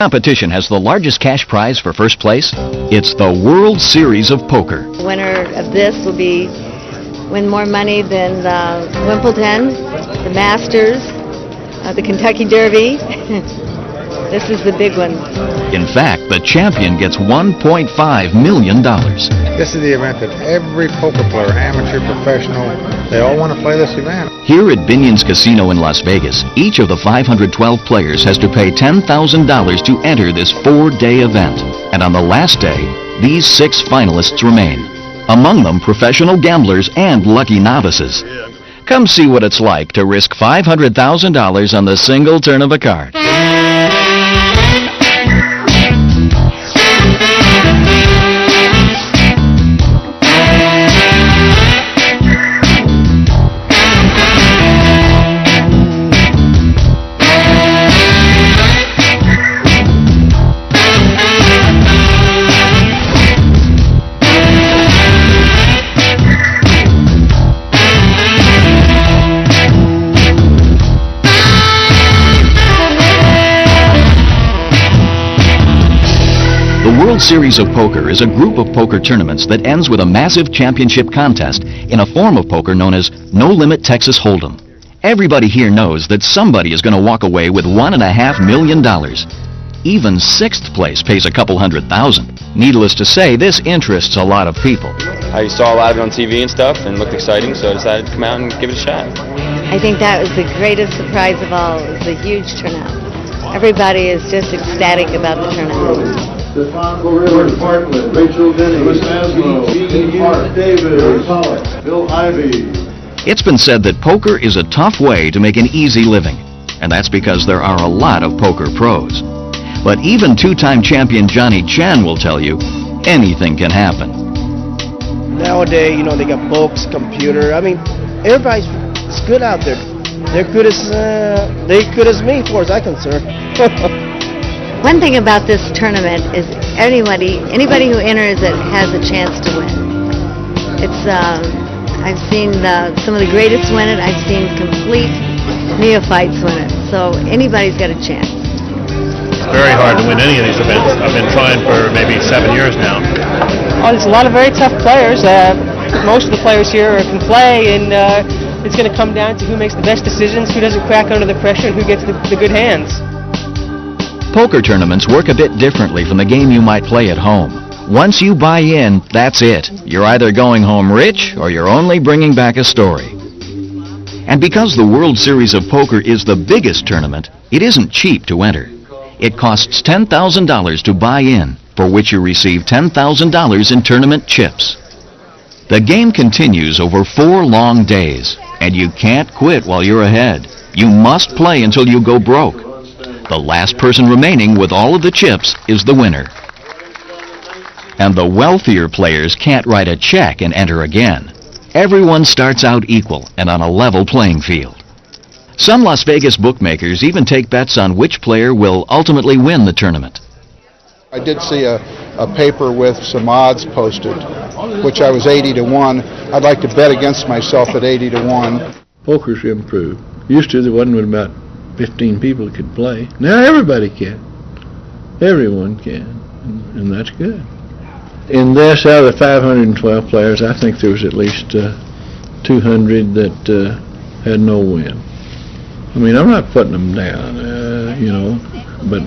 Competition has the largest cash prize for first place. It's the World Series of Poker. The winner of this will win more money than Wimbledon, the Masters, the Kentucky Derby. This is the big one. In fact, the champion gets $1.5 million. This is the event that every poker player, amateur, professional, they all want to play this event. Here at Binion's Casino in Las Vegas, each of the 512 players has to pay $10,000 to enter this 4-day event. And on the last day, these 6 finalists remain. Among them, professional gamblers and lucky novices. Come see what it's like to risk $500,000 on the single turn of a card. The World Series of Poker is a group of poker tournaments that ends with a massive championship contest in a form of poker known as No Limit Texas Hold'em. Everybody here knows that somebody is going to walk away with $1.5 million. Even 6th place pays a couple $100,000. Needless to say, this interests a lot of people. I saw a lot of it on TV and stuff and looked exciting, so I decided to come out and give it a shot. I think that was the greatest surprise of all, is the huge turnout. Everybody is just ecstatic about the turnout. George Bartlett, Rachel Denny, Louis Maslow, Gene Hart, David Pollock, Bill Ivey. It's been said that poker is a tough way to make an easy living, and that's because there are a lot of poker pros. But even 2-time champion Johnny Chan will tell you, anything can happen. Nowadays, they got books, computer. I mean, everybody's good out there. They're good as me, as far as I'm concerned. One thing about this tournament is anybody who enters it has a chance to win. It's I've seen some of the greatest win it. I've seen complete neophytes win it. So anybody's got a chance. It's very hard to win any of these events. I've been trying for maybe 7 years now. Oh, there's a lot of very tough players. Most of the players here can play, and it's going to come down to who makes the best decisions, who doesn't crack under the pressure, and who gets the good hands. Poker tournaments work a bit differently from the game you might play at home. Once you buy in, that's it. You're either going home rich or you're only bringing back a story. And because the World Series of Poker is the biggest tournament, it isn't cheap to enter. It costs $10,000 to buy in, for which you receive $10,000 in tournament chips. The game continues over 4 long days, and you can't quit while you're ahead. You must play until you go broke. The last person remaining with all of the chips is the winner. And the wealthier players can't write a check and enter again. Everyone starts out equal and on a level playing field. Some Las Vegas bookmakers even take bets on which player will ultimately win the tournament. I did see a paper with some odds posted, which I was 80 to 1. I'd like to bet against myself at 80 to 1. Poker's improved. Used to there wasn't about 15 people could play. Now everybody can. Everyone can, and that's good. In this, out of the 512 players, I think there was at least 200 that had no win. I mean, I'm not putting them down, but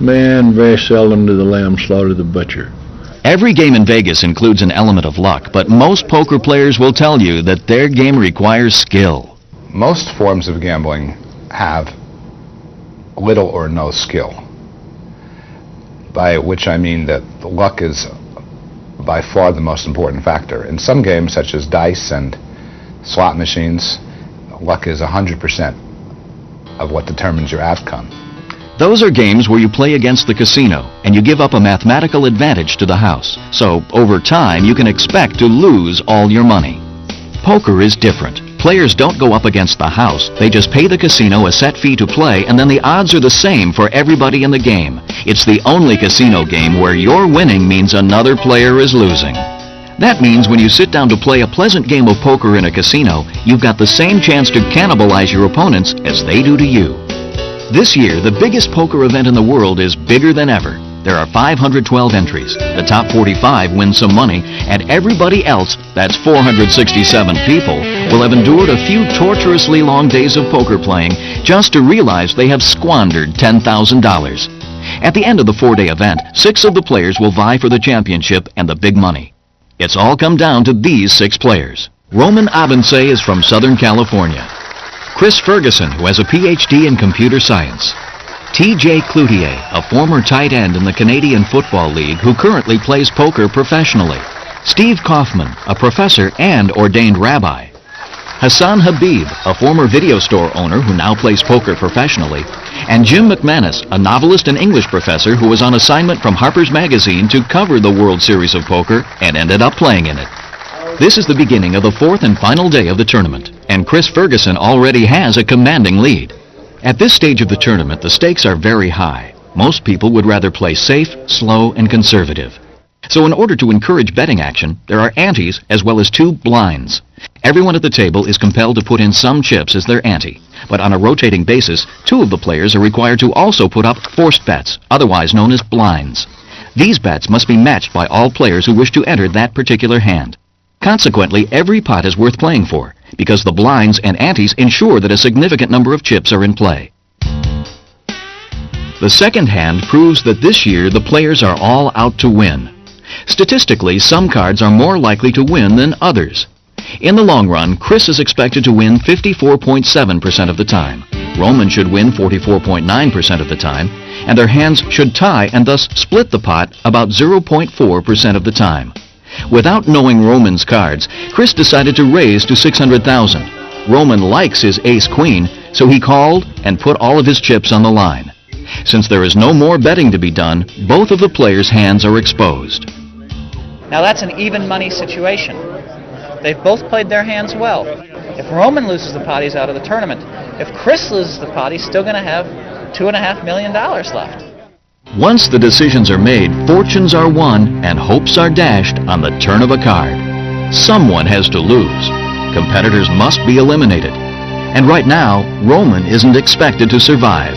man, very seldom do the lamb slaughter the butcher. Every game in Vegas includes an element of luck, but most poker players will tell you that their game requires skill. Most forms of gambling have little or no skill, by which I mean that the luck is by far the most important factor. In some games, such as dice and slot machines, luck is 100% of what determines your outcome. Those are games where you play against the casino and you give up a mathematical advantage to the house. So, over time, you can expect to lose all your money. Poker is different. Players don't go up against the house. They just pay the casino a set fee to play, and then the odds are the same for everybody in the game. It's the only casino game where your winning means another player is losing. That means when you sit down to play a pleasant game of poker in a casino, you've got the same chance to cannibalize your opponents as they do to you. This year, the biggest poker event in the world is bigger than ever. There are 512 entries. The top 45 win some money, and everybody else, that's 467 people, will have endured a few torturously long days of poker playing just to realize they have squandered $10,000. At the end of the 4-day event, 6 of the players will vie for the championship and the big money. It's all come down to these 6 players. Roman Abensay is from Southern California. Chris Ferguson, who has a Ph.D. in computer science. T.J. Cloutier, a former tight end in the Canadian Football League who currently plays poker professionally. Steve Kaufman, a professor and ordained rabbi. Hassan Habib, a former video store owner who now plays poker professionally. And Jim McManus, a novelist and English professor who was on assignment from Harper's Magazine to cover the World Series of Poker and ended up playing in it. This is the beginning of the 4th and final day of the tournament, and Chris Ferguson already has a commanding lead. At this stage of the tournament, the stakes are very high. Most people would rather play safe, slow, and conservative. So in order to encourage betting action, there are antes as well as 2 blinds. Everyone at the table is compelled to put in some chips as their ante, but on a rotating basis, 2 of the players are required to also put up forced bets, otherwise known as blinds. These bets must be matched by all players who wish to enter that particular hand. Consequently, every pot is worth playing for, because the blinds and antes ensure that a significant number of chips are in play. The second hand proves that this year the players are all out to win. Statistically, some cards are more likely to win than others. In the long run, Chris is expected to win 54.7% of the time. Roman should win 44.9% of the time, and their hands should tie and thus split the pot about 0.4% of the time. Without knowing Roman's cards, Chris decided to raise to $600,000. Roman likes his ace-queen, so he called and put all of his chips on the line. Since there is no more betting to be done, both of the players' hands are exposed. Now that's an even money situation. They've both played their hands well. If Roman loses the pot, he's out of the tournament. If Chris loses the pot, he's still going to have $2.5 million left. Once the decisions are made, fortunes are won and hopes are dashed on the turn of a card. Someone has to lose. Competitors must be eliminated. And right now, Roman isn't expected to survive.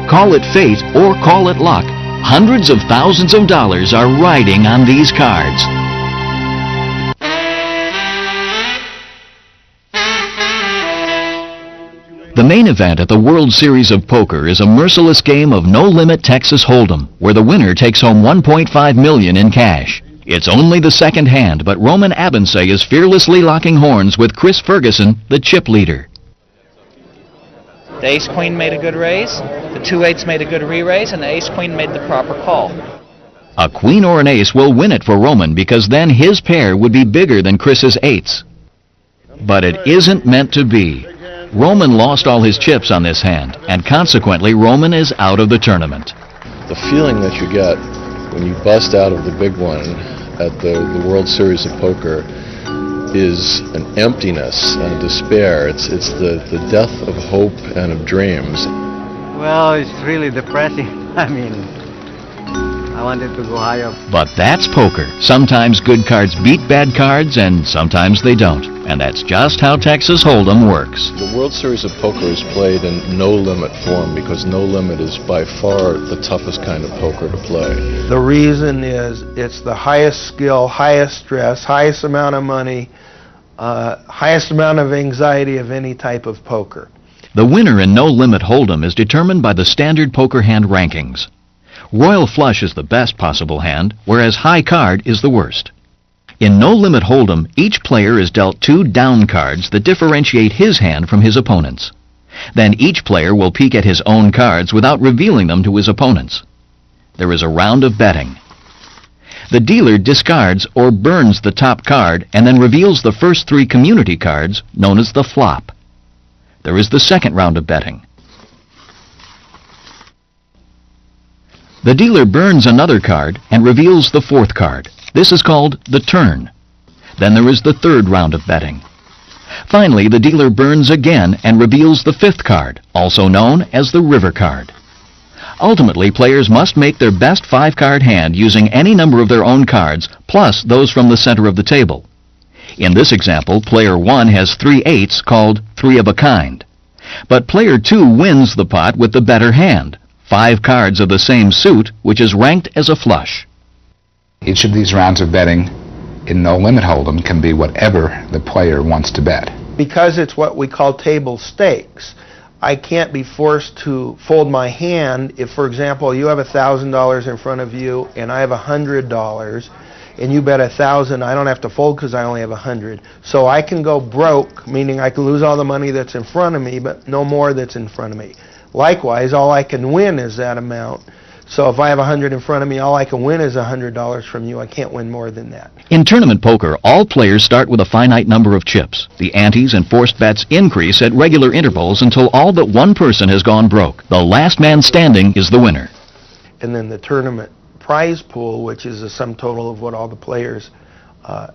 Call it fate or call it luck, hundreds of thousands of dollars are riding on these cards. The main event at the World Series of Poker is a merciless game of no-limit Texas Hold'em, where the winner takes home $1.5 million in cash. It's only the second hand, but Roman Abensay is fearlessly locking horns with Chris Ferguson, the chip leader. The ace-queen made a good raise, the 2-8s made a good re-raise, and the ace-queen made the proper call. A queen or an ace will win it for Roman because then his pair would be bigger than Chris's 8s. But it isn't meant to be. Roman lost all his chips on this hand, and consequently Roman is out of the tournament. The feeling that you get when you bust out of the big one at the World Series of Poker is an emptiness and a despair. It's the death of hope and of dreams. Well, it's really depressing. I mean, I wanted to go higher. But that's poker. Sometimes good cards beat bad cards, and sometimes they don't. And that's just how Texas Hold'em works. The World Series of Poker is played in no-limit form because no-limit is by far the toughest kind of poker to play. The reason is it's the highest skill, highest stress, highest amount of money, highest amount of anxiety of any type of poker. The winner in no-limit Hold'em is determined by the standard poker hand rankings. Royal flush is the best possible hand, whereas high card is the worst. In no-limit Hold'em, each player is dealt 2 down cards that differentiate his hand from his opponent's. Then each player will peek at his own cards without revealing them to his opponents. There is a round of betting. The dealer discards or burns the top card and then reveals the first 3 community cards, known as the flop. There is the second round of betting. The dealer burns another card and reveals the 4th card. This is called the turn. Then there is the 3rd round of betting. Finally, the dealer burns again and reveals the 5th card, also known as the river card. Ultimately, players must make their best 5-card hand using any number of their own cards, plus those from the center of the table. In this example, player 1 has 3 8s called 3 of a kind. But player 2 wins the pot with the better hand, 5 cards of the same suit, which is ranked as a flush. Each of these rounds of betting in no limit hold'em can be whatever the player wants to bet. Because it's what we call table stakes, I can't be forced to fold my hand if, for example, you have $1,000 in front of you and I have $100 and you bet 1,000, I don't have to fold because I only have 100. So I can go broke, meaning I can lose all the money that's in front of me, but no more that's in front of me. Likewise, all I can win is that amount. So if I have 100 in front of me, all I can win is $100 from you. I can't win more than that. In tournament poker, all players start with a finite number of chips. The antes and forced bets increase at regular intervals until all but one person has gone broke. The last man standing is the winner. And then the tournament prize pool, which is the sum total of what all the players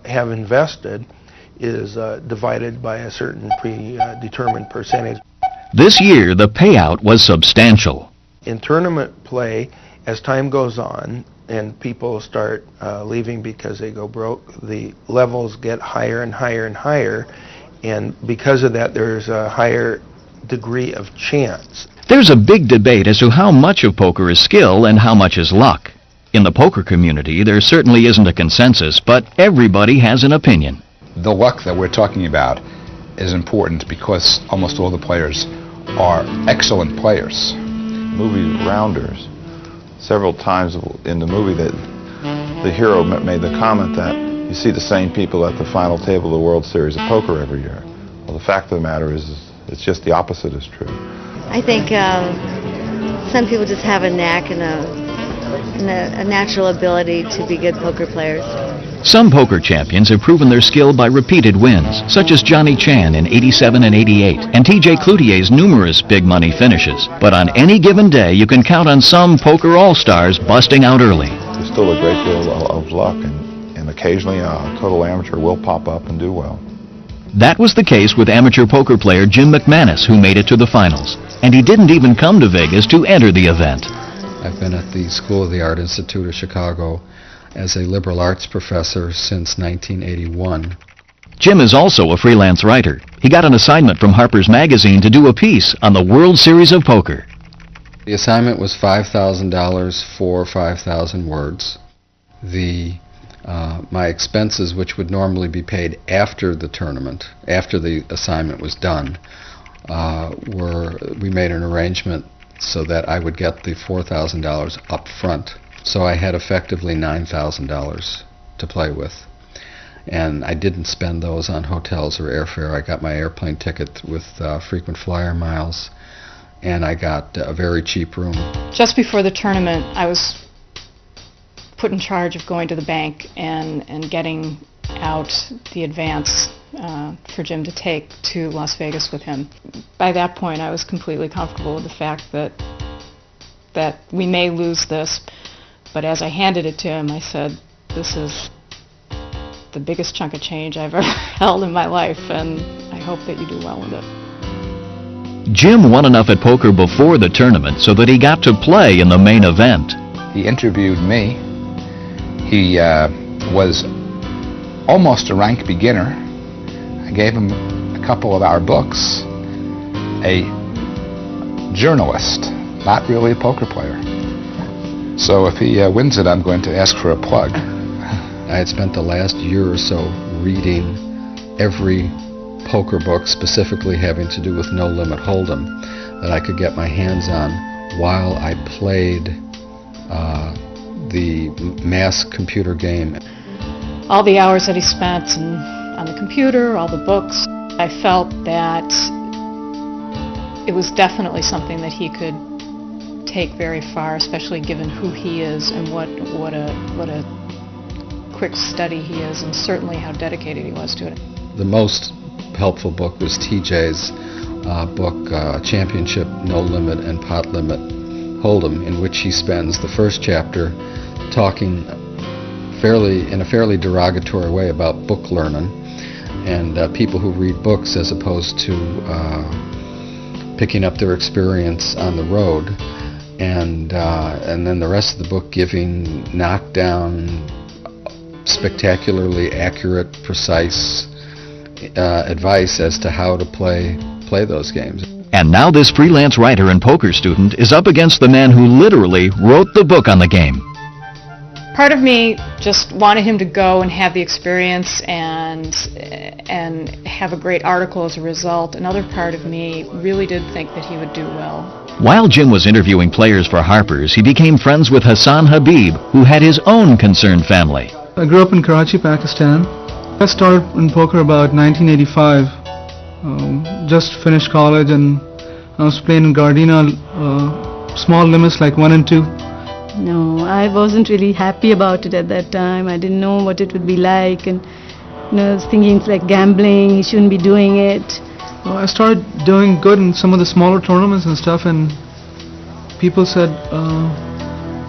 have invested, is divided by a certain predetermined percentage. This year, the payout was substantial. In tournament play, as time goes on and people start leaving because they go broke, the levels get higher and higher and higher, and because of that there's a higher degree of chance. There's a big debate as to how much of poker is skill and how much is luck. In the poker community, there certainly isn't a consensus, but everybody has an opinion. The luck that we're talking about is important because almost all the players are excellent players. Movie Rounders, several times in the movie that the hero made the comment that you see the same people at the final table of the World Series of Poker every year. Well, the fact of the matter is it's just the opposite is true. I think some people just have a knack and a natural ability to be good poker players. Some poker champions have proven their skill by repeated wins, such as Johnny Chan in '87 and '88, and T.J. Cloutier's numerous big money finishes. But on any given day, you can count on some poker all-stars busting out early. There's still a great deal of luck, and occasionally a total amateur will pop up and do well. That was the case with amateur poker player Jim McManus, who made it to the finals. And he didn't even come to Vegas to enter the event. I've been at the School of the Art Institute of Chicago as a liberal arts professor since 1981. Jim is also a freelance writer. He got an assignment from Harper's Magazine to do a piece on the World Series of Poker. The assignment was $5,000 for 5,000 words. My expenses, which would normally be paid after the tournament, after the assignment was done, we made an arrangement so that I would get the $4,000 up front. So I had effectively $9,000 to play with. And I didn't spend those on hotels or airfare. I got my airplane ticket with frequent flyer miles, and I got a very cheap room. Just before the tournament, I was put in charge of going to the bank and getting out the advance for Jim to take to Las Vegas with him. By that point, I was completely comfortable with the fact that we may lose this, but as I handed it to him, I said, "This is the biggest chunk of change I've ever held in my life, and I hope that you do well with it." Jim won enough at poker before the tournament so that he got to play in the main event. He interviewed me. He was almost a rank beginner. I gave him a couple of our books. A journalist, not really a poker player. So if he wins it, I'm going to ask for a plug. I had spent the last year or so reading every poker book, specifically having to do with No Limit Hold'em, that I could get my hands on while I played the mass computer game. All the hours that he spent on the computer, all the books, I felt that it was definitely something that he could take very far, especially given who he is and what a quick study he is, and certainly how dedicated he was to it. The most helpful book was TJ's book, Championship, No Limit, and Pot Limit Hold'em, in which he spends the first chapter talking in a fairly derogatory way about book learning and people who read books as opposed to picking up their experience on the road, and then the rest of the book giving knockdown, spectacularly accurate, precise advice as to how to play those games. And now this freelance writer and poker student is up against the man who literally wrote the book on the game. Part of me just wanted him to go and have the experience and have a great article as a result. Another part of me really did think that he would do well. While Jim was interviewing players for Harper's, he became friends with Hassan Habib, who had his own concerned family. I grew up in Karachi, Pakistan. I started in poker about 1985. Just finished college and I was playing in Gardena, small limits like 1 and 2. No, I wasn't really happy about it at that time. I didn't know what it would be like, and I was thinking it's like gambling, you shouldn't be doing it. Well, I started doing good in some of the smaller tournaments and stuff, and people said,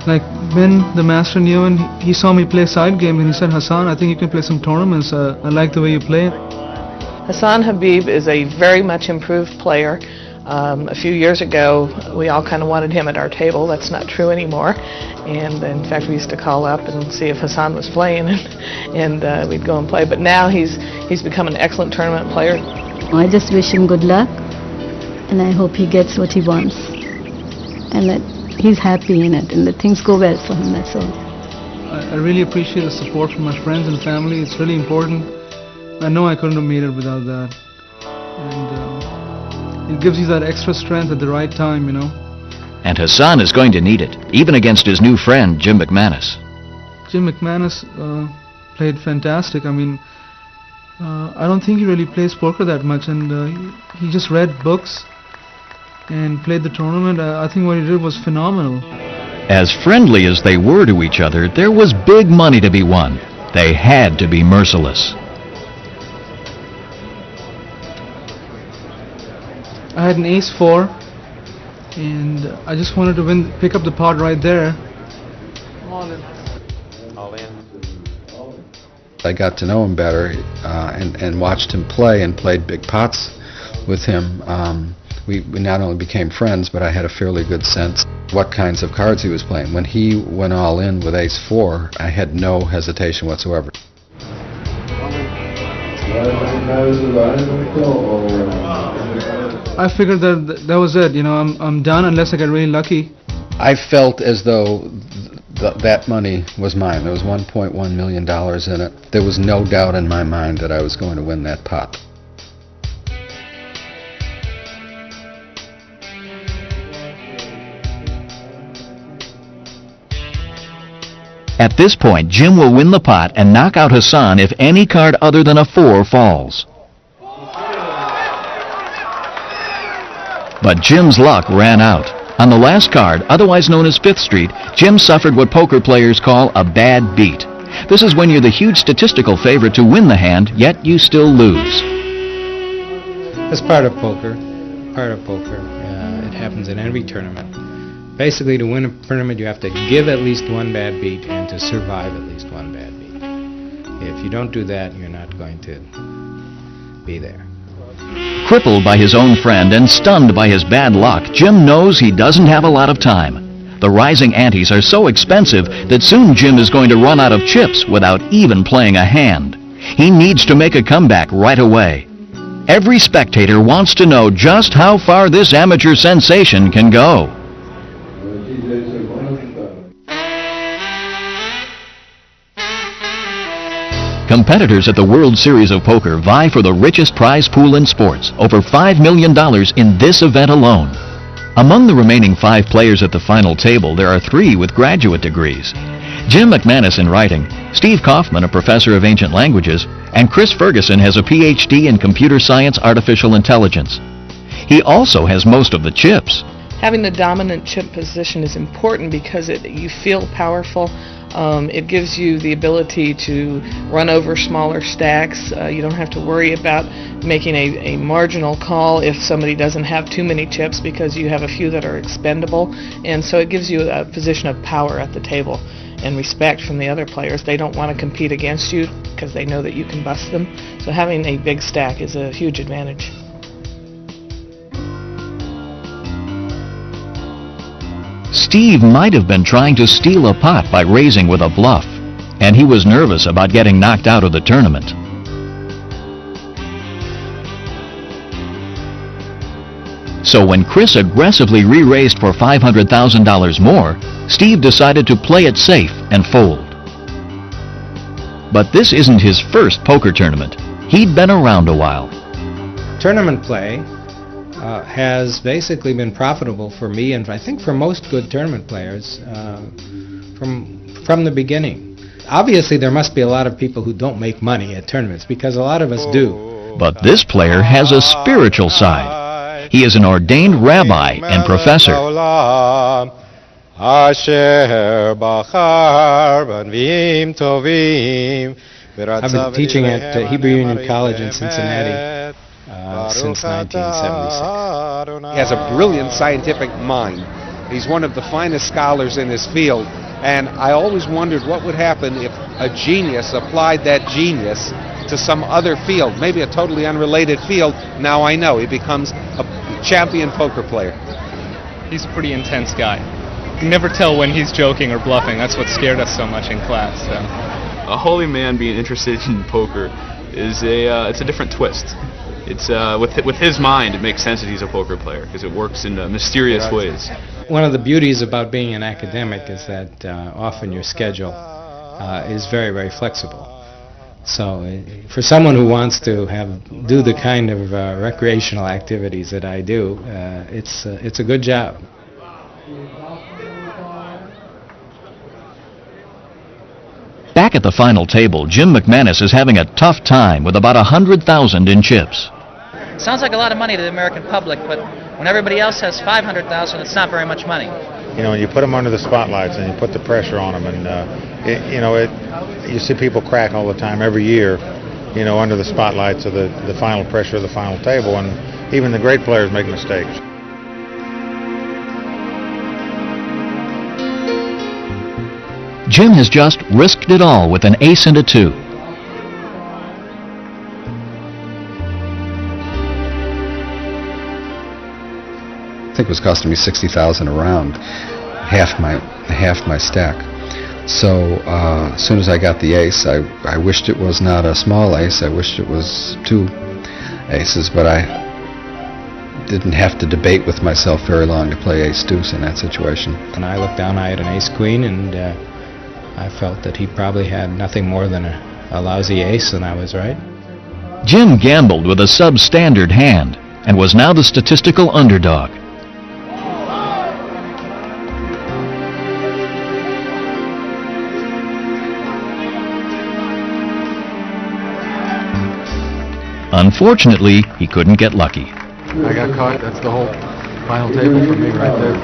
like Ben, the master knew, and he saw me play side games, and he said, Hassan, I think you can play some tournaments. I like the way you play. Hassan Habib is a very much improved player. A few years ago, we all kind of wanted him at our table. That's not true anymore. And in fact, we used to call up and see if Hassan was playing, and we'd go and play. But now he's become an excellent tournament player. I just wish him good luck, and I hope he gets what he wants, and that he's happy in it, and that things go well for him, that's all. I really appreciate the support from my friends and family. It's really important. I know I couldn't have made it without that. And it gives you that extra strength at the right time, you know. And Hassan is going to need it, even against his new friend, Jim McManus. Jim McManus played fantastic. I mean, I don't think he really plays poker that much, and he just read books and played the tournament. I think what he did was phenomenal. As friendly as they were to each other, there was big money to be won. They had to be merciless. I had an ace-4, and I just wanted to pick up the pot right there. All in. I got to know him better and watched him play and played big pots with him. We not only became friends, but I had a fairly good sense what kinds of cards he was playing. When he went all in with ace-4, I had no hesitation whatsoever. I figured that was it. You know, I'm done unless I get really lucky. I felt as though that money was mine. There was $1.1 million in it. There was no doubt in my mind that I was going to win that pot. At this point, Jim will win the pot and knock out Hassan if any card other than a 4 falls. But Jim's luck ran out. On the last card, otherwise known as 5th Street, Jim suffered what poker players call a bad beat. This is when you're the huge statistical favorite to win the hand, yet you still lose. That's part of poker. It happens in every tournament. Basically, to win a tournament, you have to give at least one bad beat and to survive at least one bad beat. If you don't do that, you're not going to be there. Crippled by his own friend and stunned by his bad luck, Jim knows he doesn't have a lot of time. The rising antes are so expensive that soon Jim is going to run out of chips without even playing a hand. He needs to make a comeback right away. Every spectator wants to know just how far this amateur sensation can go. Competitors at the World Series of Poker vie for the richest prize pool in sports, over $5 million in this event alone. Among the remaining 5 players at the final table, there are 3 with graduate degrees. Jim McManus in writing, Steve Kaufman, a professor of ancient languages, and Chris Ferguson has a PhD in computer science artificial intelligence. He also has most of the chips. Having the dominant chip position is important because you feel powerful. It gives you the ability to run over smaller stacks. You don't have to worry about making a marginal call if somebody doesn't have too many chips because you have a few that are expendable. And so it gives you a position of power at the table and respect from the other players. They don't want to compete against you because they know that you can bust them. So having a big stack is a huge advantage. Steve might have been trying to steal a pot by raising with a bluff, and he was nervous about getting knocked out of the tournament. So when Chris aggressively re-raised for $500,000 more, Steve decided to play it safe and fold. But this isn't his first poker tournament. He'd been around a while. Tournament play has basically been profitable for me, and I think for most good tournament players from the beginning. Obviously, there must be a lot of people who don't make money at tournaments, because a lot of us do. But this player has a spiritual side. He is an ordained rabbi and professor. I've been teaching at Hebrew Union College in Cincinnati since 1976. He has a brilliant scientific mind. He's one of the finest scholars in his field, and I always wondered what would happen if a genius applied that genius to some other field, maybe a totally unrelated field. Now I know. He becomes a champion poker player. He's a pretty intense guy. You can never tell when he's joking or bluffing. That's what scared us so much in class. So. A holy man being interested in poker is it's a different twist. It's with his mind, it makes sense that he's a poker player because it works in mysterious ways. One of the beauties about being an academic is that often your schedule is very, very flexible. So for someone who wants to do the kind of recreational activities that I do, it's a good job. Back at the final table, Jim McManus is having a tough time with about $100,000 in chips. Sounds like a lot of money to the American public, but when everybody else has $500,000, it's not very much money. You know, you put them under the spotlights and you put the pressure on them, and you see people crack all the time every year, under the spotlights of the final pressure of the final table, and even the great players make mistakes. Jim has just risked it all with an ace and a 2. I think it was costing me $60,000 a round, half my stack. So as soon as I got the ace, I wished it was not a small ace. I wished it was 2 aces, but I didn't have to debate with myself very long to play ace deuce in that situation. And I looked down, I had an ace queen, and I felt that he probably had nothing more than a lousy ace, and I was right. Jim gambled with a substandard hand and was now the statistical underdog. Unfortunately, he couldn't get lucky. I got caught. That's the whole final table for me right there.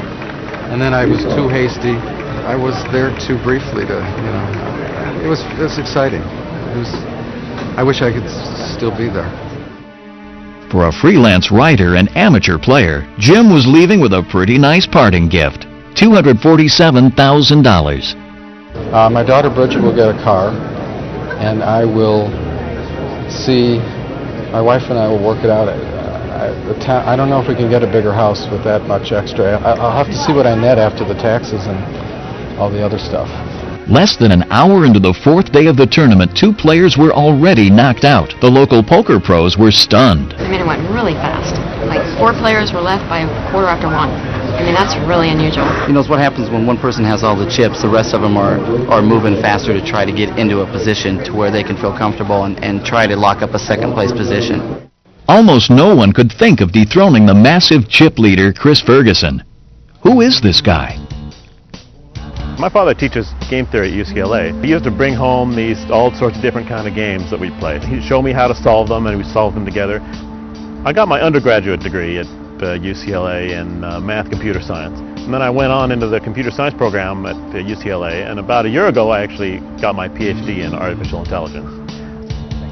And then I was too hasty. I was there too briefly to, it was exciting. I wish I could still be there. For a freelance writer and amateur player, Jim was leaving with a pretty nice parting gift, $247,000. My daughter Bridget will get a car, and I will see, my wife and I will work it out. I don't know if we can get a bigger house with that much extra. I'll have to see what I net after the taxes and all the other stuff. Less than an hour into the 4th day of the tournament, 2 players were already knocked out. The local poker pros were stunned. I mean, it went really fast. Like 4 players were left by 1:15. I mean, that's really unusual. It's what happens when one person has all the chips, the rest of them are moving faster to try to get into a position to where they can feel comfortable and try to lock up a second place position. Almost no one could think of dethroning the massive chip leader, Chris Ferguson. Who is this guy? My father teaches game theory at UCLA. He used to bring home all sorts of different kind of games that we played. He'd show me how to solve them, and we'd solve them together. I got my undergraduate degree at UCLA in math computer science. And then I went on into the computer science program at UCLA, and about a year ago I actually got my PhD in artificial intelligence.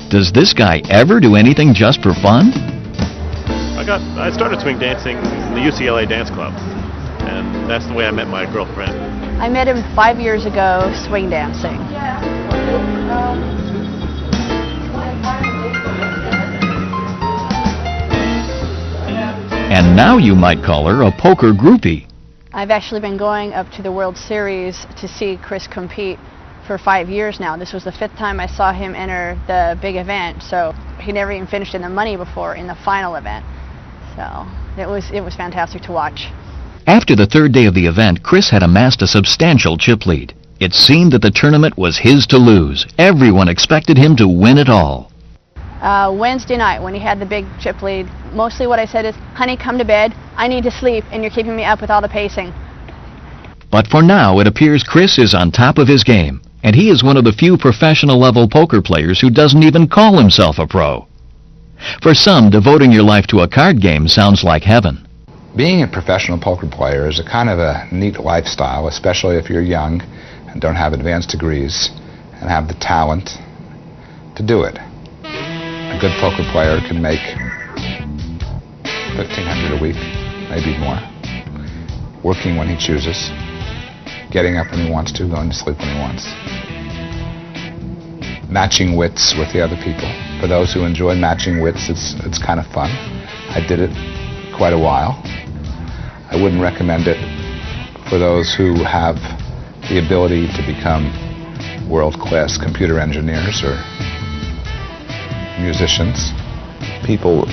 Does this guy ever do anything just for fun? I started swing dancing in the UCLA dance club, and that's the way I met my girlfriend. I met him 5 years ago swing dancing. And now you might call her a poker groupie. I've actually been going up to the World Series to see Chris compete for 5 years now. This was the 5th time I saw him enter the big event, so he never even finished in the money before in the final event. So it was fantastic to watch. After the third day of the event, Chris had amassed a substantial chip lead. It seemed that the tournament was his to lose. Everyone expected him to win it all. Wednesday night, when he had the big chip lead, mostly what I said is, honey, come to bed. I need to sleep, and you're keeping me up with all the pacing. But for now, it appears Chris is on top of his game, and he is one of the few professional-level poker players who doesn't even call himself a pro. For some, devoting your life to a card game sounds like heaven. Being a professional poker player is a kind of a neat lifestyle, especially if you're young and don't have advanced degrees and have the talent to do it. A good poker player can make $1,500 a week, maybe more, working when he chooses, getting up when he wants to, going to sleep when he wants, matching wits with the other people. For those who enjoy matching wits, it's kind of fun. I did it quite a while. I wouldn't recommend it for those who have the ability to become world-class computer engineers or musicians. People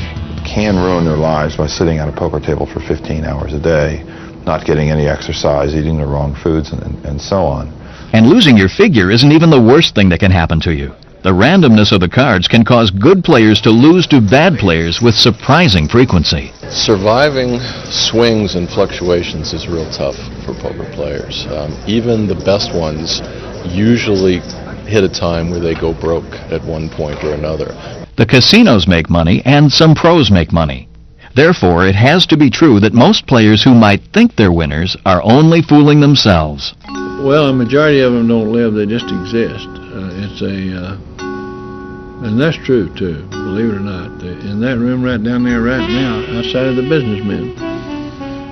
can ruin their lives by sitting at a poker table for 15 hours a day, not getting any exercise, eating the wrong foods, and so on. And losing your figure isn't even the worst thing that can happen to you. The randomness of the cards can cause good players to lose to bad players with surprising frequency. Surviving swings and fluctuations is real tough for poker players. Even the best ones usually hit a time where they go broke at one point or another. The casinos make money and some pros make money. Therefore, it has to be true that most players who might think they're winners are only fooling themselves. Well, a majority of them don't live, they just exist. And that's true too, believe it or not. In that room right down there right now, outside of the businessmen,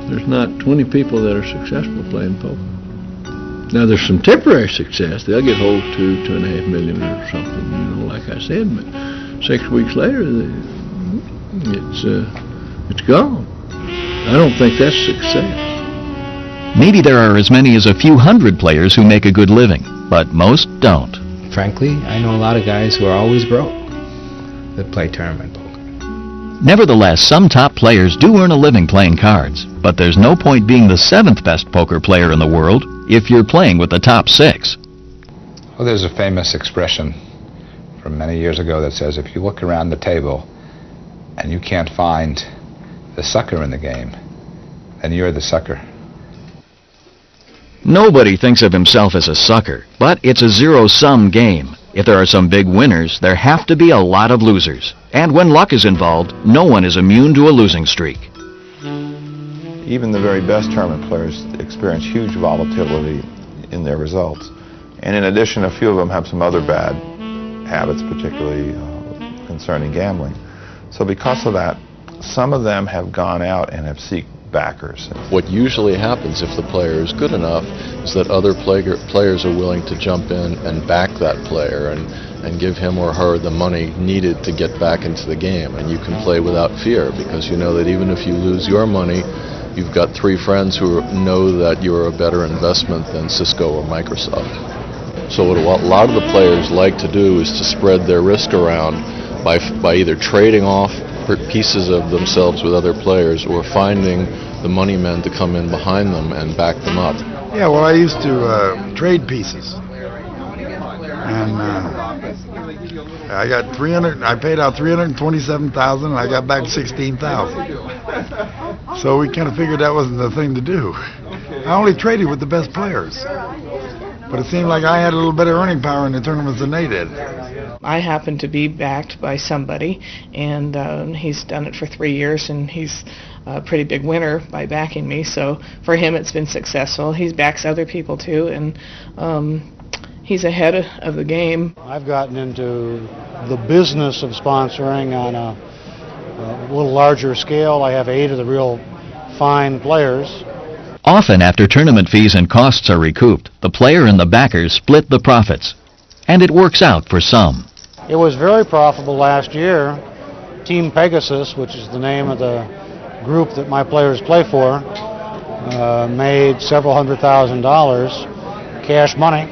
there's not 20 people that are successful playing poker. Now there's some temporary success. They'll get hold of $2.5 million or something, like I said, but 6 weeks later, it's gone. I don't think that's success. Maybe there are as many as a few hundred players who make a good living, but most don't. Frankly, I know a lot of guys who are always broke that play tournament poker. Nevertheless, some top players do earn a living playing cards, but there's no point being the 7th best poker player in the world if you're playing with the top 6. Well, there's a famous expression from many years ago that says if you look around the table and you can't find the sucker in the game, then you're the sucker. Nobody thinks of himself as a sucker, but it's a zero-sum game. If there are some big winners, there have to be a lot of losers. And when luck is involved, no one is immune to a losing streak. Even the very best tournament players experience huge volatility in their results. And in addition, a few of them have some other bad habits, particularly concerning gambling. So because of that, some of them have gone out and have sought backers. What usually happens if the player is good enough is that other players are willing to jump in and back that player and give him or her the money needed to get back into the game. And you can play without fear because you know that even if you lose your money, you've got 3 friends who know that you're a better investment than Cisco or Microsoft. So what a lot of the players like to do is to spread their risk around by either trading off pieces of themselves with other players or finding the money men to come in behind them and back them up. Yeah, well, I used to trade pieces, and I got 300. I paid out 327,000, and I got back 16,000. So we kind of figured that wasn't the thing to do. I only traded with the best players, but it seemed like I had a little better earning power in the tournaments than they did. I happen to be backed by somebody, and he's done it for 3 years, and he's a pretty big winner by backing me. So for him, it's been successful. He backs other people too, and he's ahead of the game. I've gotten into the business of sponsoring on a little larger scale. I have 8 of the real fine players. Often after tournament fees and costs are recouped, the player and the backers split the profits. And it works out for some. It was very profitable last year. Team Pegasus, which is the name of the group that my players play for, made several $100,000 cash money.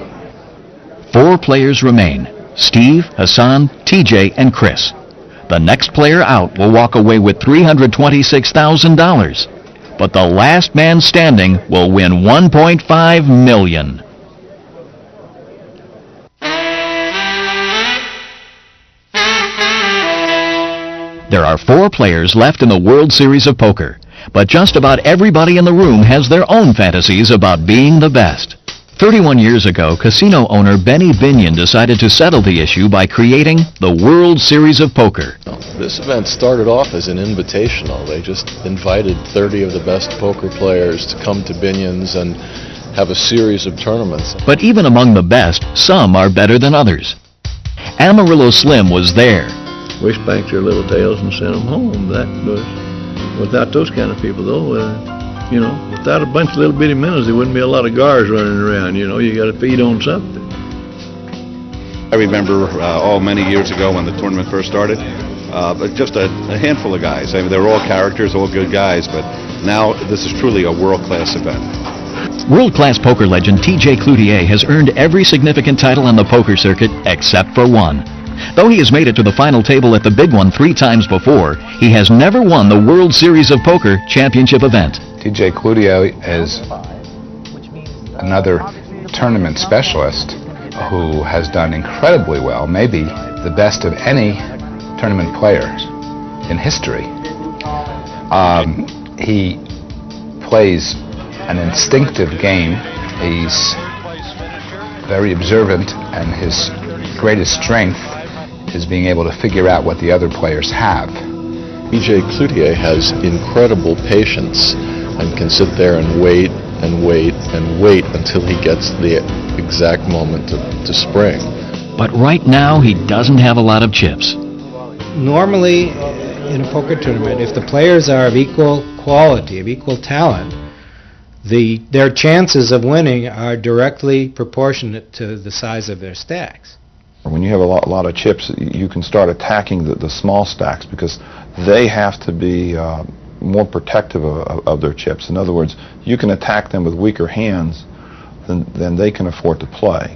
4 players remain: Steve, Hassan, TJ, and Chris. The next player out will walk away with $326,000. But the last man standing will win $1.5 million. There are 4 players left in the World Series of Poker, but just about everybody in the room has their own fantasies about being the best. 31 years ago, casino owner Benny Binion decided to settle the issue by creating the World Series of Poker. This event started off as an invitational. They just invited 30 of the best poker players to come to Binion's and have a series of tournaments. But even among the best, some are better than others. Amarillo Slim was there. We spanked their little tails and sent them home. That was, without those kind of people, though, without a bunch of little bitty minnows, there wouldn't be a lot of gars running around. You got to feed on something. I remember many years ago when the tournament first started, but just a handful of guys. I mean, they were all characters, all good guys, but now this is truly a world-class event. World-class poker legend T.J. Cloutier has earned every significant title on the poker circuit except for one. Though he has made it to the final table at the big one 3 times before, he has never won the World Series of Poker championship event. T.J. Cloutier is another tournament specialist who has done incredibly well, maybe the best of any tournament players in history. He plays an instinctive game. He's very observant, and his greatest strength is being able to figure out what the other players have. T.J. Cloutier has incredible patience and can sit there and wait and wait and wait until he gets the exact moment to spring. But right now, he doesn't have a lot of chips. Normally, in a poker tournament, if the players are of equal quality, of equal talent, their chances of winning are directly proportionate to the size of their stacks. When you have a lot of chips, you can start attacking the small stacks because they have to be more protective of their chips. In other words, you can attack them with weaker hands than they can afford to play.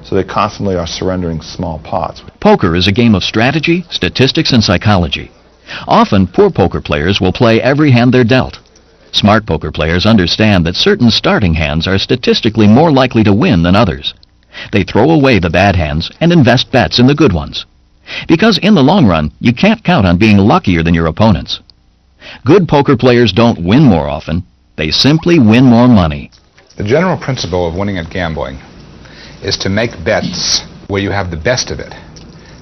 So they constantly are surrendering small pots. Poker is a game of strategy, statistics, and psychology. Often, poor poker players will play every hand they're dealt. Smart poker players understand that certain starting hands are statistically more likely to win than others. They throw away the bad hands and invest bets in the good ones. Because in the long run, you can't count on being luckier than your opponents. Good poker players don't win more often. They simply win more money. The general principle of winning at gambling is to make bets where you have the best of it.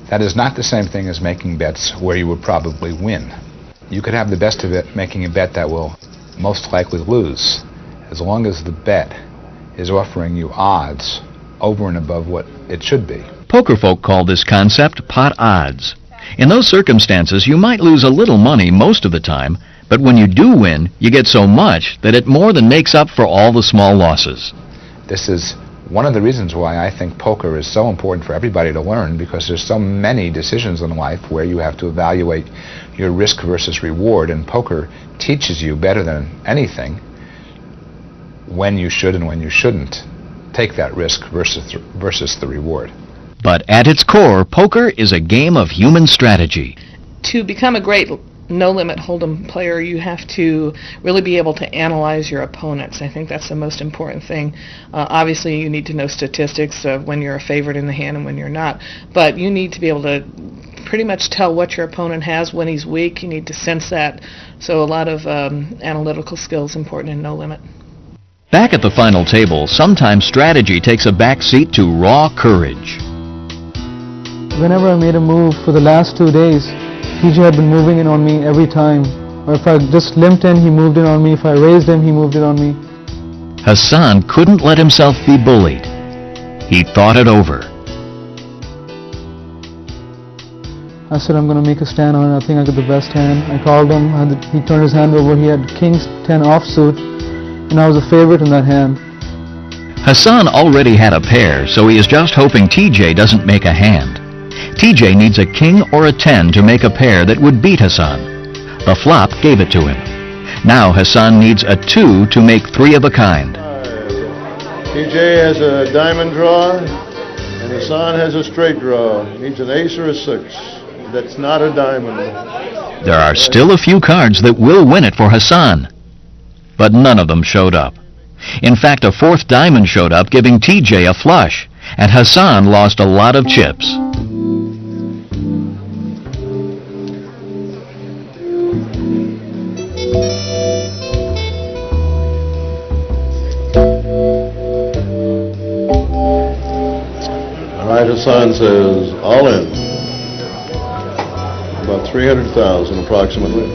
That is not the same thing as making bets where you would probably win. You could have the best of it making a bet that will most likely lose, as long as the bet is offering you odds over and above what it should be. Poker folk call this concept pot odds. In those circumstances, you might lose a little money most of the time, but when you do win, you get so much that it more than makes up for all the small losses. This is one of the reasons why I think poker is so important for everybody to learn, because there's so many decisions in life where you have to evaluate your risk versus reward, and poker teaches you better than anything when you should and when you shouldn't take that risk versus the reward. But at its core, poker is a game of human strategy. To become a great no-limit hold'em player, you have to really be able to analyze your opponents. I think that's the most important thing. Obviously, you need to know statistics of when you're a favorite in the hand and when you're not, but you need to be able to pretty much tell what your opponent has, when he's weak. You need to sense that. So a lot of analytical skills important in no-limit. Back at the final table, sometimes strategy takes a back seat to raw courage. Whenever I made a move for the last 2 days, TJ had been moving in on me every time. Or if I just limped in, he moved in on me. If I raised him, he moved in on me. Hassan couldn't let himself be bullied. He thought it over. I said, I'm going to make a stand on it. I think I got the best hand. I called him. He turned his hand over. He had King's 10 offsuit, and I was a favorite in that hand. Hassan already had a pair, so he is just hoping TJ doesn't make a hand. TJ needs a king or a 10 to make a pair that would beat Hassan. The flop gave it to him. Now Hassan needs a 2 to make 3 of a kind. TJ has a diamond draw, and Hassan has a straight draw. Needs an ace or a 6. That's not a diamond. There are still a few cards that will win it for Hassan, but none of them showed up. In fact, a fourth diamond showed up, giving TJ a flush, and Hassan lost a lot of chips. All right, Hassan says all in. About 300,000 approximately.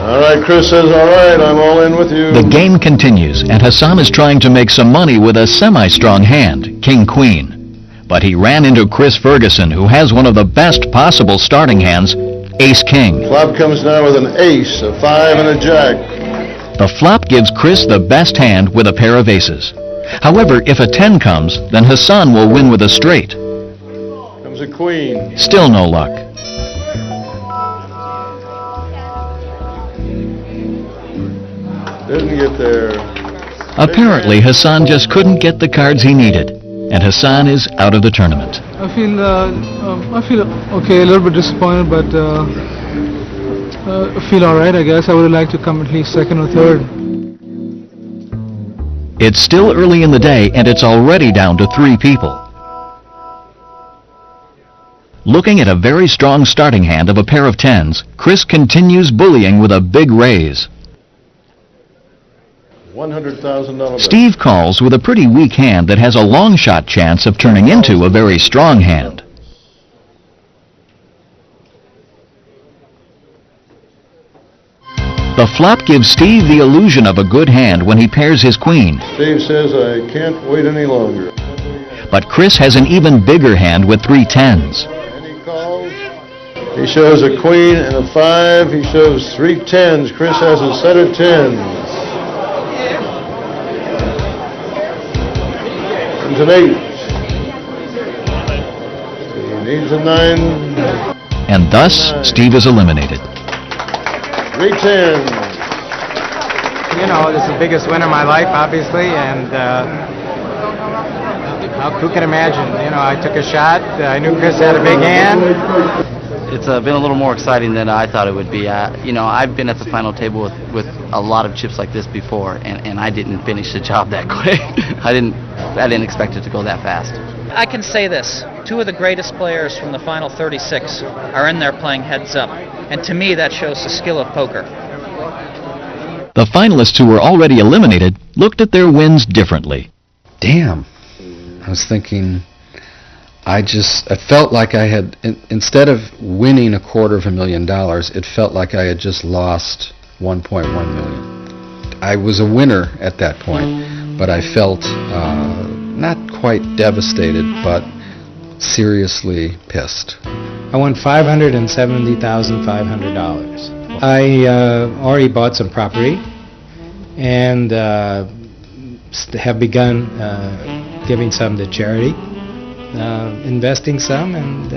All right, Chris says, all right, I'm all in with you. The game continues, and Hassan is trying to make some money with a semi-strong hand, King-Queen. But he ran into Chris Ferguson, who has one of the best possible starting hands, Ace-King. Flop comes down with an ace, a 5, and a jack. The flop gives Chris the best hand with a pair of aces. However, if a 10 comes, then Hassan will win with a straight. Comes a queen. Still no luck. Didn't get there. Apparently, Hassan just couldn't get the cards he needed, and Hassan is out of the tournament. I feel okay, a little bit disappointed, but I feel all right. I guess I would have liked to come at least second or third. It's still early in the day, and it's already down to 3 people. Looking at a very strong starting hand of a pair of 10s, Chris continues bullying with a big raise. $100,000. Steve calls with a pretty weak hand that has a long shot chance of turning into a very strong hand. The flop gives Steve the illusion of a good hand when he pairs his queen. Steve says, I can't wait any longer. But Chris has an even bigger hand with 3 10s. And he calls. He shows a queen and a 5. He shows 3 10s. Chris has a set of 10s. Comes an 8. He needs a 9. And thus, Steve is eliminated. 3 10s. You know, this is the biggest win of my life, obviously, and who can imagine? You know, I took a shot. I knew Chris had a big hand. It's been a little more exciting than I thought it would be. You know, I've been at the final table with a lot of chips like this before, and I didn't finish the job that quick. I didn't expect it to go that fast. I can say this. 2 of the greatest players from the final 36 are in there playing heads up. And to me, that shows the skill of poker. The finalists who were already eliminated looked at their wins differently. Damn. I was thinking, I felt like I had, instead of winning $250,000, it felt like I had just lost $1.1 million. I was a winner at that point, but I felt not quite devastated, but seriously pissed. I won $570,500. I already bought some property and have begun giving some to charity, investing some, and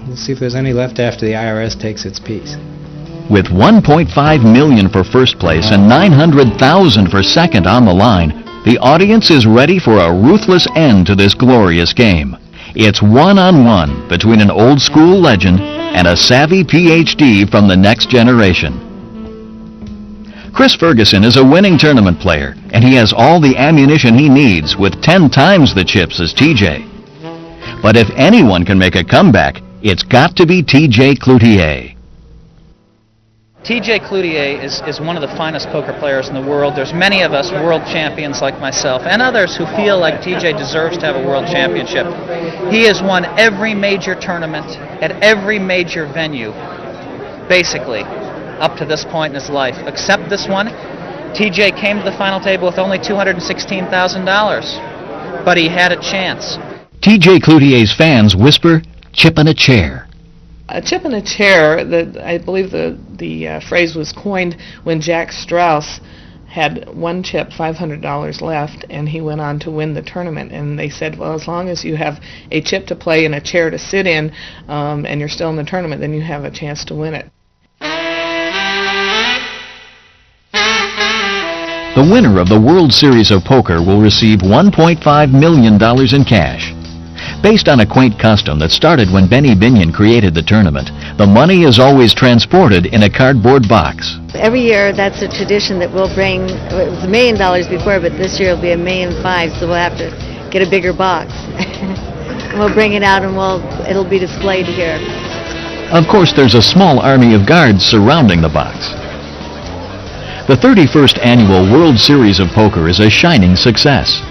we'll see if there's any left after the IRS takes its piece. With $1.5 million for first place and $900,000 for second on the line, the audience is ready for a ruthless end to this glorious game. It's one-on-one between an old-school legend and a savvy PhD from the next generation. Chris Ferguson is a winning tournament player, and he has all the ammunition he needs with 10 times the chips as TJ. But if anyone can make a comeback, it's got to be TJ Cloutier. TJ Cloutier is one of the finest poker players in the world. There's many of us world champions like myself and others who feel like TJ deserves to have a world championship. He has won every major tournament at every major venue, basically, up to this point in his life. Except this one, TJ came to the final table with only $216,000, but he had a chance. TJ Cloutier's fans whisper, "Chip in a chair." A chip in a chair, I believe the phrase was coined when Jack Strauss had one chip, $500 left, and he went on to win the tournament. And they said, well, as long as you have a chip to play and a chair to sit in, and you're still in the tournament, then you have a chance to win it. The winner of the World Series of Poker will receive $1.5 million in cash. Based on a quaint custom that started when Benny Binion created the tournament, the money is always transported in a cardboard box. Every year, that's a tradition that we'll bring. It was $1 million before, but this year it'll be $1.5 million, so we'll have to get a bigger box. We'll bring it out and it'll be displayed here. Of course, there's a small army of guards surrounding the box. The 31st Annual World Series of Poker is a shining success.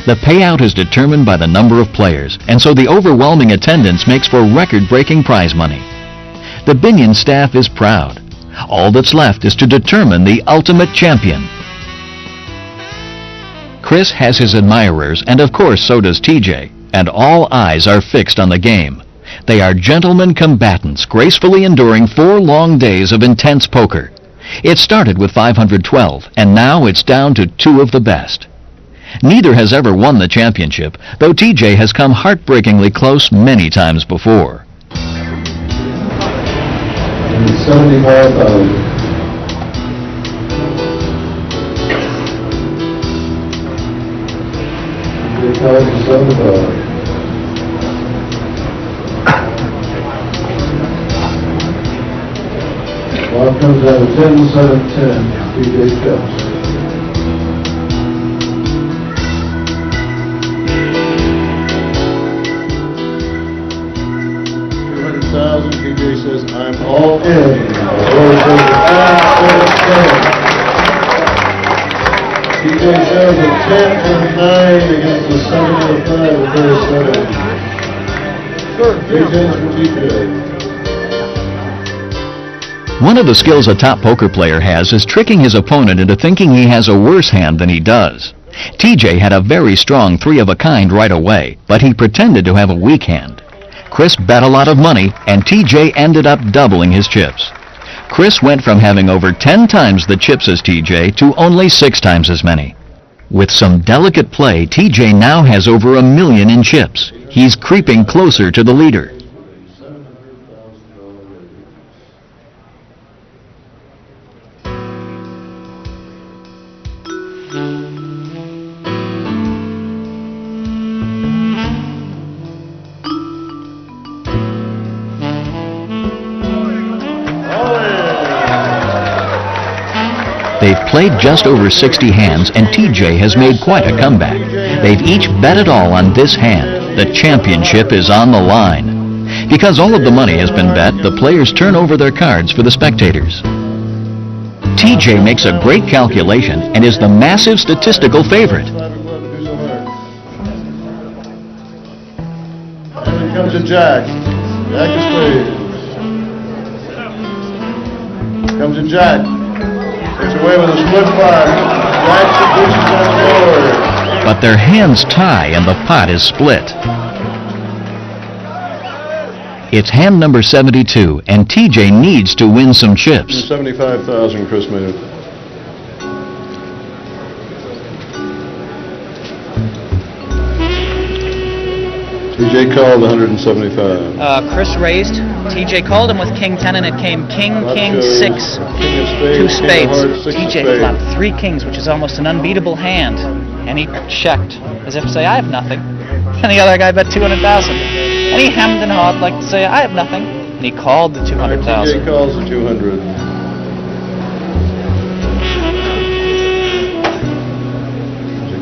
The payout is determined by the number of players, and so the overwhelming attendance makes for record-breaking prize money. The Binion staff is proud. All that's left is to determine the ultimate champion. Chris has his admirers, and of course so does TJ, and all eyes are fixed on the game. They are gentlemen combatants, gracefully enduring 4 long days of intense poker. It started with 512, and now it's down to 2 of the best. Neither has ever won the championship, though TJ has come heartbreakingly close many times before. 75,000. Well, comes out of 10, 7, 10. TJ Chucks. 200,000. TJ says, I'm all in. TJ says a 10 and 9 against the 7 and 5 with 3 tens for TJ. One of the skills a top poker player has is tricking his opponent into thinking he has a worse hand than he does. TJ had a very strong 3 of a kind right away, but he pretended to have a weak hand. Chris bet a lot of money, and TJ ended up doubling his chips. Chris went from having over 10 times the chips as TJ to only 6 times as many. With some delicate play, TJ now has over $1 million in chips. He's creeping closer to the leader. They've played just over 60 hands, and TJ has made quite a comeback. They've each bet it all on this hand. The championship is on the line. Because all of the money has been bet, the players turn over their cards for the spectators. TJ makes a great calculation and is the massive statistical favorite. And then comes a jack. Jack of spades. Comes a jack. Gets away with a split 5. Jacks and deuces on the board. But their hands tie and the pot is split. It's hand number 72, and TJ needs to win some chips. 75,000, Chris made. TJ called 175. Chris raised. TJ called him with King 10, and it came King, King, 6, King of spades, 2 king of spades. hearts, 6 of TJ spades. flopped 3 kings, which is almost an unbeatable hand, and he checked, as if to say, I have nothing. And the other guy bet 200,000. And he hemmed and hawed like to say, I have nothing. And he called the 200,000. TJ calls the 200.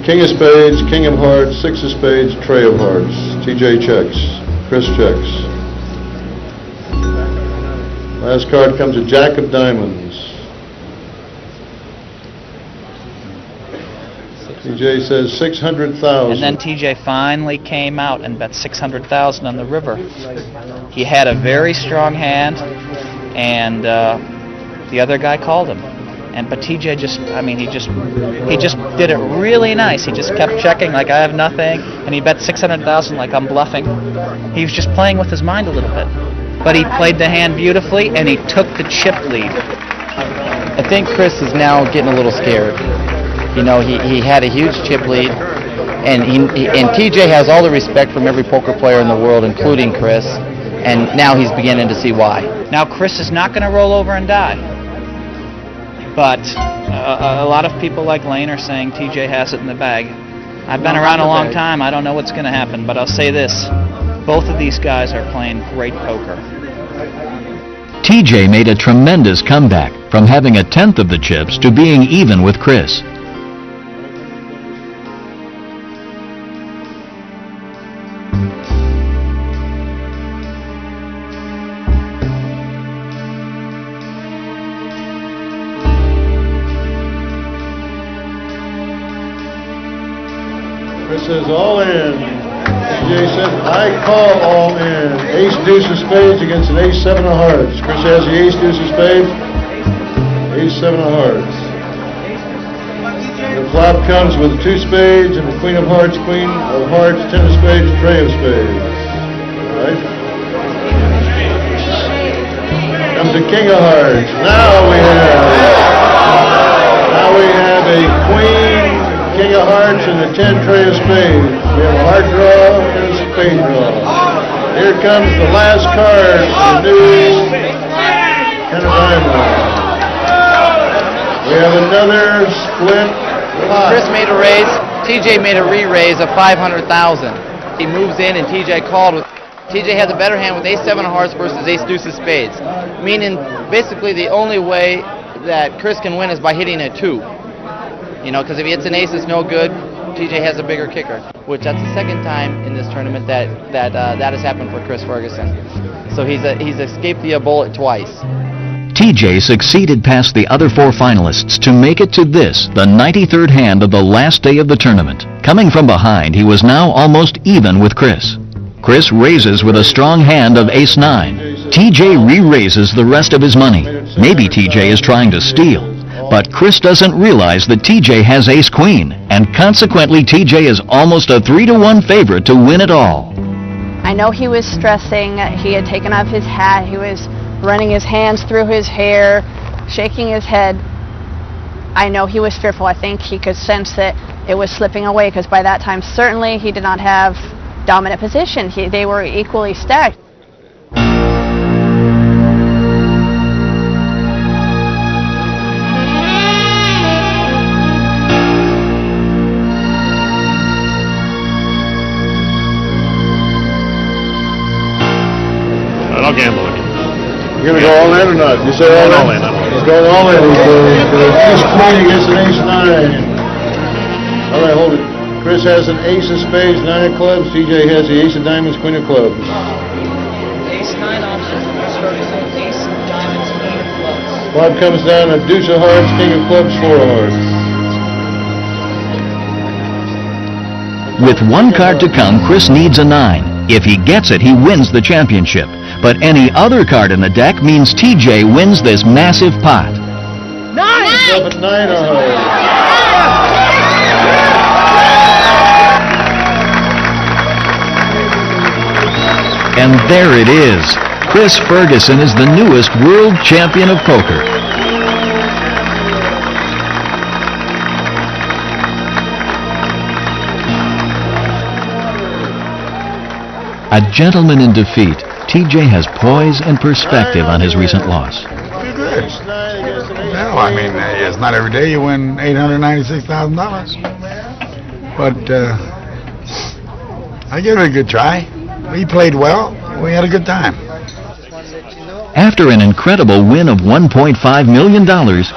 King of spades, king of hearts, 6 of spades, tray of hearts. TJ checks. Chris checks. Last card comes a jack of diamonds. TJ says 600,000. And then TJ finally came out and bet 600,000 on the river. He had a very strong hand, and the other guy called him. But TJ just did it really nice. He just kept checking like I have nothing, and he bet 600,000 like I'm bluffing. He was just playing with his mind a little bit. But he played the hand beautifully, and he took the chip lead. I think Chris is now getting a little scared. You know, he had a huge chip lead, and TJ has all the respect from every poker player in the world, including Chris, and now he's beginning to see why. Now Chris is not going to roll over and die. But a lot of people like Lane are saying TJ has it in the bag. I've been around a long time. I don't know what's going to happen, but I'll say this. Both of these guys are playing great poker. TJ made a tremendous comeback from having a tenth of the chips to being even with Chris. Chris says all in. TJ says, I call all in. Ace deuce of spades against an ace seven of hearts. Chris has the ace deuce of spades. Ace seven of hearts. The flop comes with two spades and the queen of hearts, ten of spades, tray of spades. All right. Comes the king of hearts. Now we have a queen, king of hearts, and a 10 tray of spades. We have a heart draw and a spade draw. Here comes the last card, the new 10 of diamonds. We have another split pot. Chris made a raise, TJ made a re-raise of $500,000. He moves in and TJ called with. TJ has a better hand with ace seven of hearts versus ace deuce of spades, meaning basically the only way that Chris can win is by hitting a 2. You know, because if he hits an ace, it's no good. TJ has a bigger kicker, which that's the second time in this tournament that has happened for Chris Ferguson. So he's escaped the bullet twice. TJ succeeded past the other 4 finalists to make it to this, the 93rd hand of the last day of the tournament. Coming from behind, he was now almost even with Chris. Chris raises with a strong hand of ace-9. TJ re-raises the rest of his money. Maybe TJ is trying to steal. But Chris doesn't realize that TJ has ace-queen, and consequently TJ is almost a 3-to-1 favorite to win it all. I know he was stressing. He had taken off his hat. He was running his hands through his hair, shaking his head. I know he was fearful. I think he could sense that it was slipping away, because by that time certainly he did not have dominant position. They were equally stacked. I'll gamble again. You're going to go all in or not? You say all in? He's going all in. Ace queen against an ace 9. All right, hold it. Chris has an ace of spades, 9 of clubs. TJ has the ace of diamonds, queen of clubs. Ace 9 option for Chris Ferguson, ace of diamonds, queen of clubs. Flop comes down a deuce of hearts, king of clubs, 4 of hearts. With 1 card to come, Chris needs a 9. If he gets it, he wins the championship. But any other card in the deck means TJ wins this massive pot. 9! 9 of hearts. And there it is. Chris Ferguson is the newest world champion of poker. A gentleman in defeat, TJ has poise and perspective on his recent loss. Good. No, I mean, it's not every day you win $896,000. But I gave it a good try. We played well. We had a good time. After an incredible win of $1.5 million,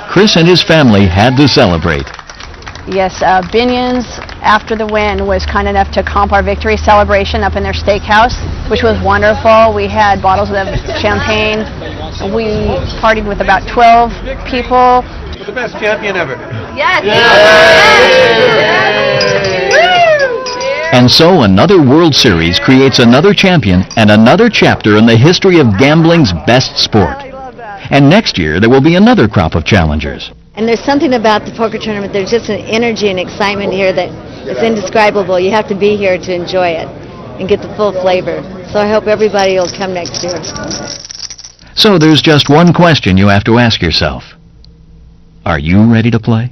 Chris and his family had to celebrate. Yes, Binion's, after the win, was kind enough to comp our victory celebration up in their steakhouse, which was wonderful. We had bottles of champagne. We partied with about 12 people. We're the best champion ever. Yes! And so another World Series creates another champion and another chapter in the history of gambling's best sport. And next year there will be another crop of challengers. And there's something about the poker tournament, there's just an energy and excitement here that is indescribable. You have to be here to enjoy it and get the full flavor. So I hope everybody will come next year. So there's just one question you have to ask yourself. Are you ready to play?